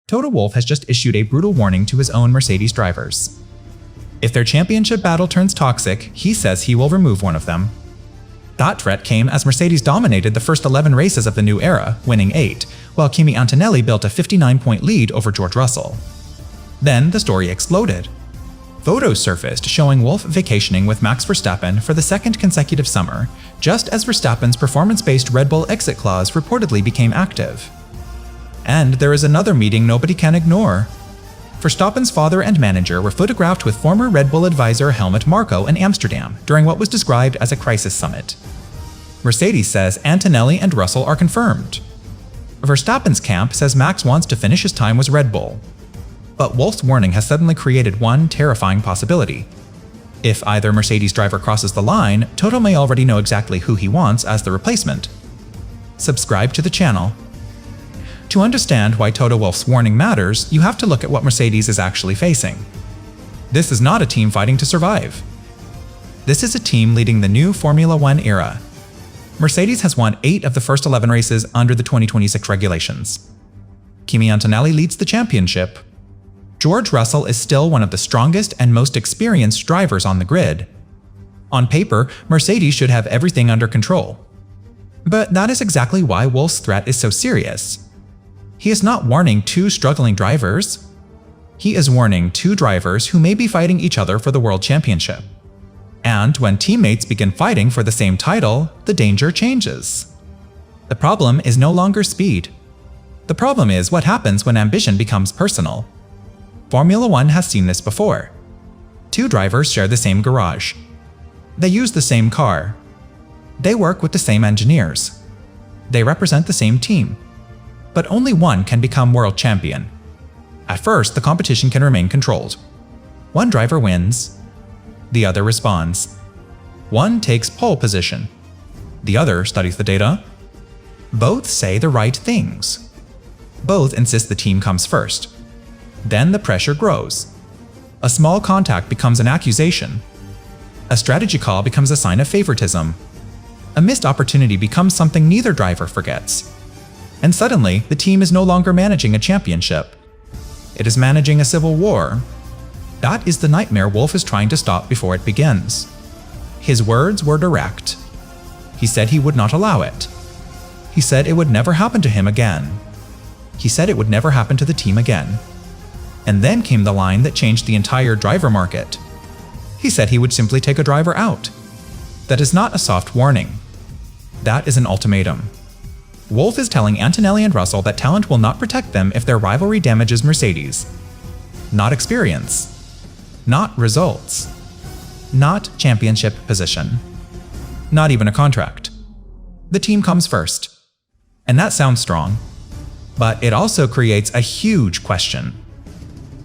Toto Wolff has just issued a brutal warning to his own Mercedes drivers. If their championship battle turns toxic, he says he will remove one of them. That threat came as Mercedes dominated the first 11 races of the new era, winning 8, while Kimi Antonelli built a 59-point lead over George Russell. Then the story exploded. Photos surfaced showing Wolff vacationing with Max Verstappen for the second consecutive summer, just as Verstappen's performance-based Red Bull exit clause reportedly became active. And there is another meeting nobody can ignore. Verstappen's father and manager were photographed with former Red Bull advisor Helmut Marko in Amsterdam during what was described as a crisis summit. Mercedes says Antonelli and Russell are confirmed. Verstappen's camp says Max wants to finish his time with Red Bull. But Wolff's warning has suddenly created one terrifying possibility. If either Mercedes driver crosses the line, Toto may already know exactly who he wants as the replacement. Subscribe to the channel. To understand why Toto Wolff's warning matters, you have to look at what Mercedes is actually facing. This is not a team fighting to survive. This is a team leading the new Formula One era. Mercedes has won 8 of the first 11 races under the 2026 regulations. Kimi Antonelli leads the championship. George Russell is still one of the strongest and most experienced drivers on the grid. On paper, Mercedes should have everything under control. But that is exactly why Wolff's threat is so serious. He is not warning 2 struggling drivers. He is warning 2 drivers who may be fighting each other for the World Championship. And when teammates begin fighting for the same title, the danger changes. The problem is no longer speed. The problem is what happens when ambition becomes personal. Formula One has seen this before. 2 drivers share the same garage. They use the same car. They work with the same engineers. They represent the same team. But only one can become world champion. At first, the competition can remain controlled. One driver wins. The other responds. One takes pole position. The other studies the data. Both say the right things. Both insist the team comes first. Then the pressure grows. A small contact becomes an accusation. A strategy call becomes a sign of favoritism. A missed opportunity becomes something neither driver forgets. And suddenly, the team is no longer managing a championship. It is managing a civil war. That is the nightmare Wolff is trying to stop before it begins. His words were direct. He said he would not allow it. He said it would never happen to him again. He said it would never happen to the team again. And then came the line that changed the entire driver market. He said he would simply take a driver out. That is not a soft warning. That is an ultimatum. Wolff is telling Antonelli and Russell that talent will not protect them if their rivalry damages Mercedes. Not experience. Not results. Not championship position. Not even a contract. The team comes first. And that sounds strong. But it also creates a huge question.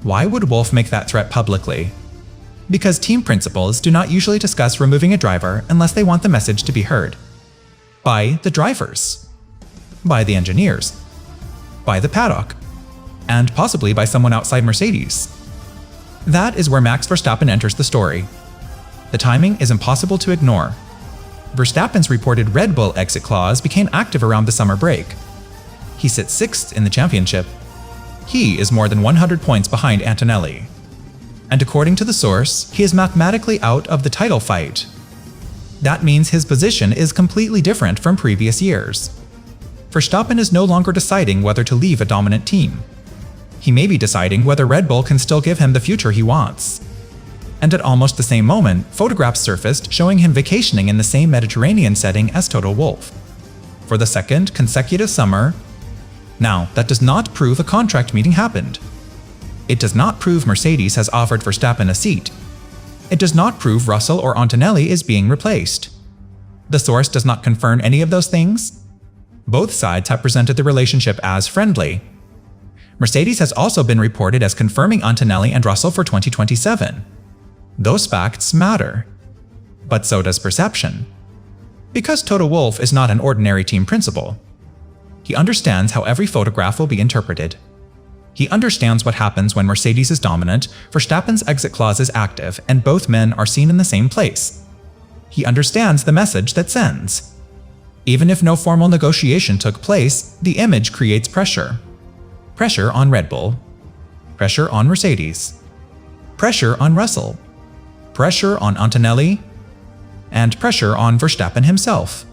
Why would Wolff make that threat publicly? Because team principals do not usually discuss removing a driver unless they want the message to be heard. By the drivers. By the engineers. By the paddock. And possibly by someone outside Mercedes. That is where Max Verstappen enters the story. The timing is impossible to ignore. Verstappen's reported Red Bull exit clause became active around the summer break. He sits 6th in the championship. He is more than 100 points behind Antonelli. And according to the source, he is mathematically out of the title fight. That means his position is completely different from previous years. Verstappen is no longer deciding whether to leave a dominant team. He may be deciding whether Red Bull can still give him the future he wants. And at almost the same moment, photographs surfaced showing him vacationing in the same Mediterranean setting as Toto Wolff. For the 2nd consecutive summer. Now, that does not prove a contract meeting happened. It does not prove Mercedes has offered Verstappen a seat. It does not prove Russell or Antonelli is being replaced. The source does not confirm any of those things. Both sides have presented the relationship as friendly. Mercedes has also been reported as confirming Antonelli and Russell for 2027. Those facts matter. But so does perception. Because Toto Wolff is not an ordinary team principal. He understands how every photograph will be interpreted. He understands what happens when Mercedes is dominant, Verstappen's exit clause is active, and both men are seen in the same place. He understands the message that sends. Even if no formal negotiation took place, the image creates pressure. pressure on Red Bull, pressure on Mercedes, pressure on Russell, pressure on Antonelli, and pressure on Verstappen himself.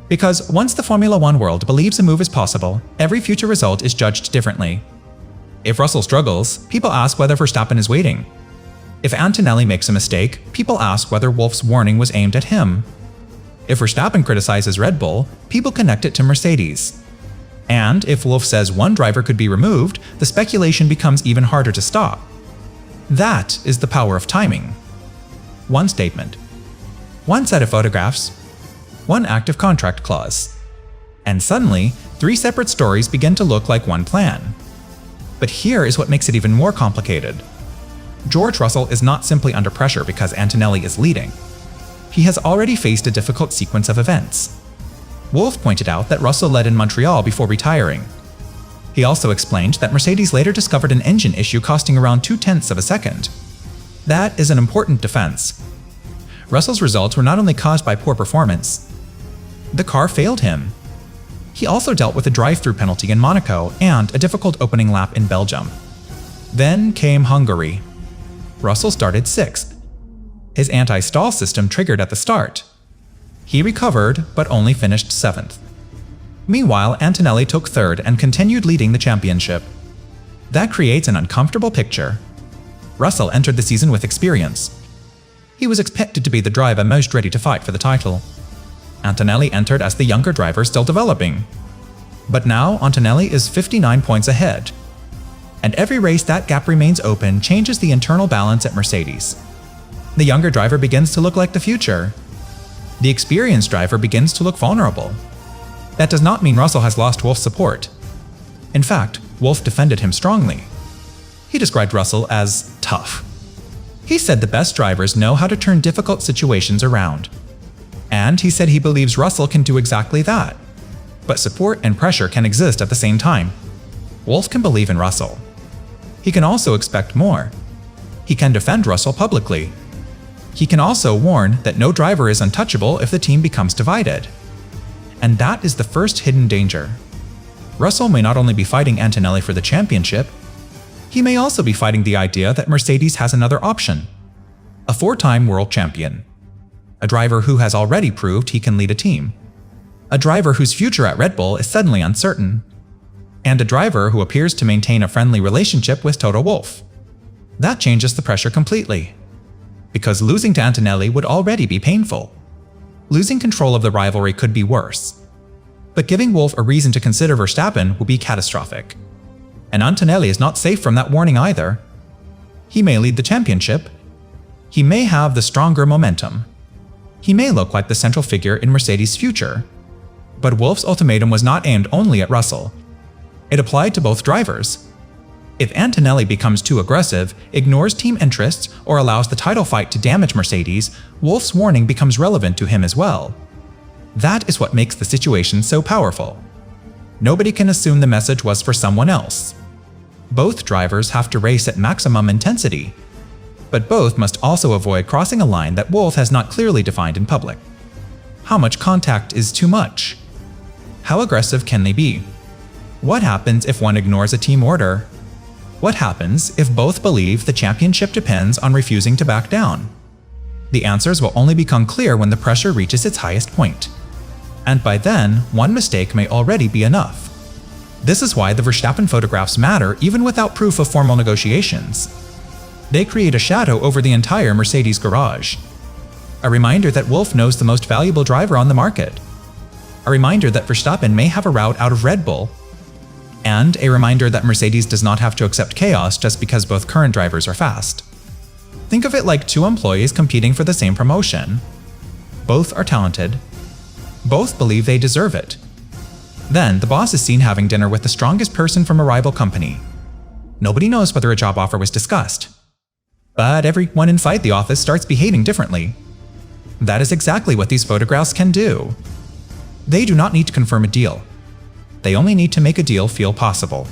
Because once the Formula One world believes a move is possible, every future result is judged differently. If Russell struggles, people ask whether Verstappen is waiting. If Antonelli makes a mistake, people ask whether Wolff's warning was aimed at him. If Verstappen criticizes Red Bull, people connect it to Mercedes. And if Wolff says one driver could be removed, the speculation becomes even harder to stop. That is the power of timing. One statement, one set of photographs, one active contract clause. And suddenly, 3 separate stories begin to look like one plan. But here is what makes it even more complicated. George Russell is not simply under pressure because Antonelli is leading. He has already faced a difficult sequence of events. Wolff pointed out that Russell led in Montreal before retiring. He also explained that Mercedes later discovered an engine issue costing around 0.2 of a second. That is an important defense. Russell's results were not only caused by poor performance. The car failed him. He also dealt with a drive-through penalty in Monaco and a difficult opening lap in Belgium. Then came Hungary. Russell started 6th. His anti-stall system triggered at the start. He recovered, but only finished 7th. Meanwhile, Antonelli took 3rd and continued leading the championship. That creates an uncomfortable picture. Russell entered the season with experience. He was expected to be the driver most ready to fight for the title. Antonelli entered as the younger driver still developing. But now Antonelli is 59 points ahead. And every race that gap remains open changes the internal balance at Mercedes. The younger driver begins to look like the future. The experienced driver begins to look vulnerable. That does not mean Russell has lost Wolff's support. In fact, Wolff defended him strongly. He described Russell as tough. He said the best drivers know how to turn difficult situations around. And he said he believes Russell can do exactly that. But support and pressure can exist at the same time. Wolff can believe in Russell. He can also expect more. He can defend Russell publicly. He can also warn that no driver is untouchable if the team becomes divided. And that is the first hidden danger. Russell may not only be fighting Antonelli for the championship, he may also be fighting the idea that Mercedes has another option. A 4-time world champion. A driver who has already proved he can lead a team. A driver whose future at Red Bull is suddenly uncertain. And a driver who appears to maintain a friendly relationship with Toto Wolff. That changes the pressure completely. Because losing to Antonelli would already be painful. Losing control of the rivalry could be worse. But giving Wolff a reason to consider Verstappen would be catastrophic. And Antonelli is not safe from that warning either. He may lead the championship. He may have the stronger momentum. He may look like the central figure in Mercedes' future. But Wolff's ultimatum was not aimed only at Russell. It applied to both drivers. If Antonelli becomes too aggressive, ignores team interests, or allows the title fight to damage Mercedes, Wolff's warning becomes relevant to him as well. That is what makes the situation so powerful. Nobody can assume the message was for someone else. Both drivers have to race at maximum intensity. But both must also avoid crossing a line that Wolff has not clearly defined in public. How much contact is too much? How aggressive can they be? What happens if one ignores a team order? What happens if both believe the championship depends on refusing to back down? The answers will only become clear when the pressure reaches its highest point. And by then, one mistake may already be enough. This is why the Verstappen photographs matter even without proof of formal negotiations. They create a shadow over the entire Mercedes garage. A reminder that Wolff knows the most valuable driver on the market. A reminder that Verstappen may have a route out of Red Bull. And a reminder that Mercedes does not have to accept chaos just because both current drivers are fast. Think of it like 2 employees competing for the same promotion. Both are talented. Both believe they deserve it. Then the boss is seen having dinner with the strongest person from a rival company. Nobody knows whether a job offer was discussed. But everyone inside the office starts behaving differently. That is exactly what these photographs can do. They do not need to confirm a deal. They only need to make a deal feel possible.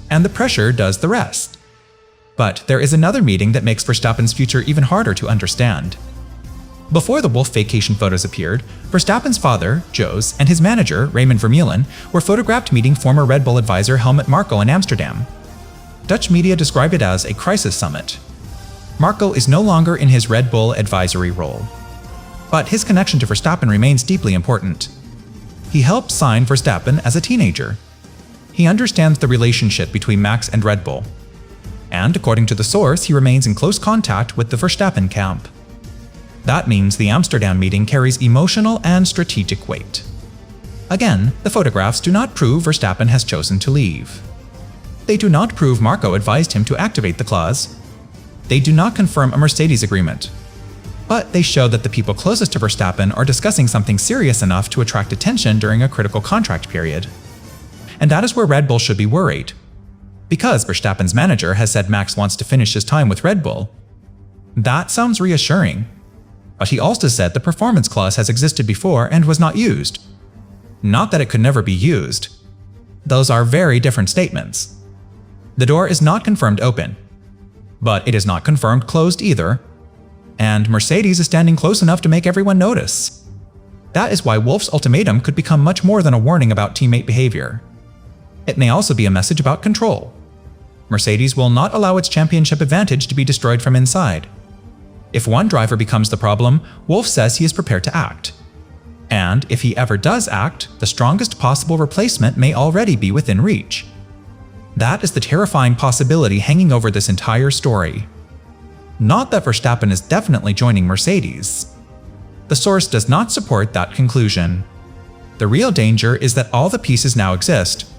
And the pressure does the rest. But there is another meeting that makes Verstappen's future even harder to understand. Before the Wolff vacation photos appeared, Verstappen's father, Jos, and his manager, Raymond Vermeulen, were photographed meeting former Red Bull advisor Helmut Marko in Amsterdam. Dutch media described it as a crisis summit. Marko is no longer in his Red Bull advisory role. But his connection to Verstappen remains deeply important. He helped sign Verstappen as a teenager. He understands the relationship between Max and Red Bull. And according to the source, he remains in close contact with the Verstappen camp. That means the Amsterdam meeting carries emotional and strategic weight. Again, the photographs do not prove Verstappen has chosen to leave. They do not prove Marko advised him to activate the clause. They do not confirm a Mercedes agreement. But they show that the people closest to Verstappen are discussing something serious enough to attract attention during a critical contract period. And that is where Red Bull should be worried. Because Verstappen's manager has said Max wants to finish his time with Red Bull. That sounds reassuring. But he also said the performance clause has existed before and was not used. Not that it could never be used. Those are very different statements. The door is not confirmed open. But it is not confirmed closed either. And Mercedes is standing close enough to make everyone notice. That is why Wolff's ultimatum could become much more than a warning about teammate behavior. It may also be a message about control. Mercedes will not allow its championship advantage to be destroyed from inside. If one driver becomes the problem, Wolff says he is prepared to act. And if he ever does act, the strongest possible replacement may already be within reach. That is the terrifying possibility hanging over this entire story. Not that Verstappen is definitely joining Mercedes. The source does not support that conclusion. The real danger is that all the pieces now exist.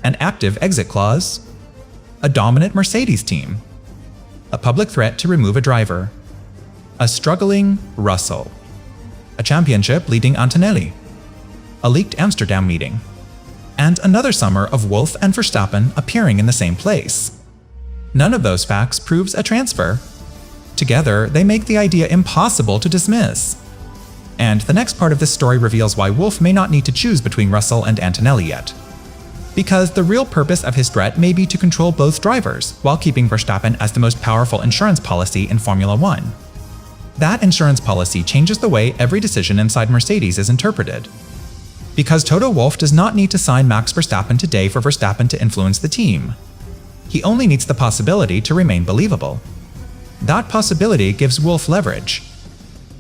An active exit clause, a dominant Mercedes team, a public threat to remove a driver, a struggling Russell, a championship-leading Antonelli, a leaked Amsterdam meeting, and another summer of Wolff and Verstappen appearing in the same place. None of those facts proves a transfer. Together, they make the idea impossible to dismiss. And the next part of this story reveals why Wolff may not need to choose between Russell and Antonelli yet. Because the real purpose of his threat may be to control both drivers while keeping Verstappen as the most powerful insurance policy in Formula One. That insurance policy changes the way every decision inside Mercedes is interpreted. Because Toto Wolff does not need to sign Max Verstappen today for Verstappen to influence the team. He only needs the possibility to remain believable. That possibility gives Wolff leverage.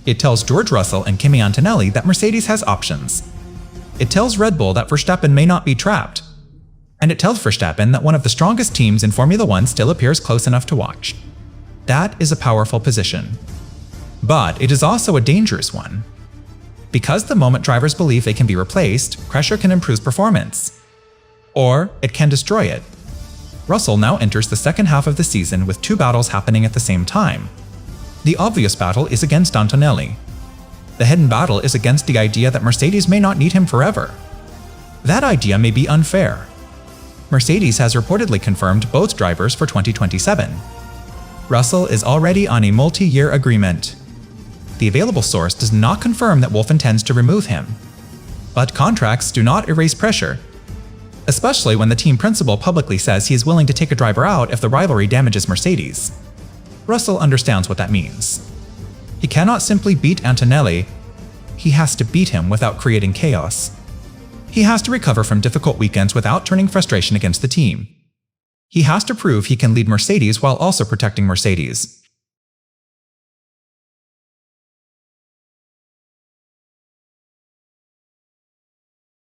It tells George Russell and Kimi Antonelli that Mercedes has options. It tells Red Bull that Verstappen may not be trapped. And it tells Verstappen that one of the strongest teams in Formula One still appears close enough to watch. That is a powerful position. But it is also a dangerous one. Because the moment drivers believe they can be replaced, pressure can improve performance. Or it can destroy it. Russell now enters the second half of the season with two battles happening at the same time. The obvious battle is against Antonelli. The hidden battle is against the idea that Mercedes may not need him forever. That idea may be unfair. Mercedes has reportedly confirmed both drivers for 2027. Russell is already on a multi-year agreement. The available source does not confirm that Wolff intends to remove him. But contracts do not erase pressure, especially when the team principal publicly says he is willing to take a driver out if the rivalry damages Mercedes. Russell understands what that means. He cannot simply beat Antonelli. He has to beat him without creating chaos. He has to recover from difficult weekends without turning frustration against the team. He has to prove he can lead Mercedes while also protecting Mercedes.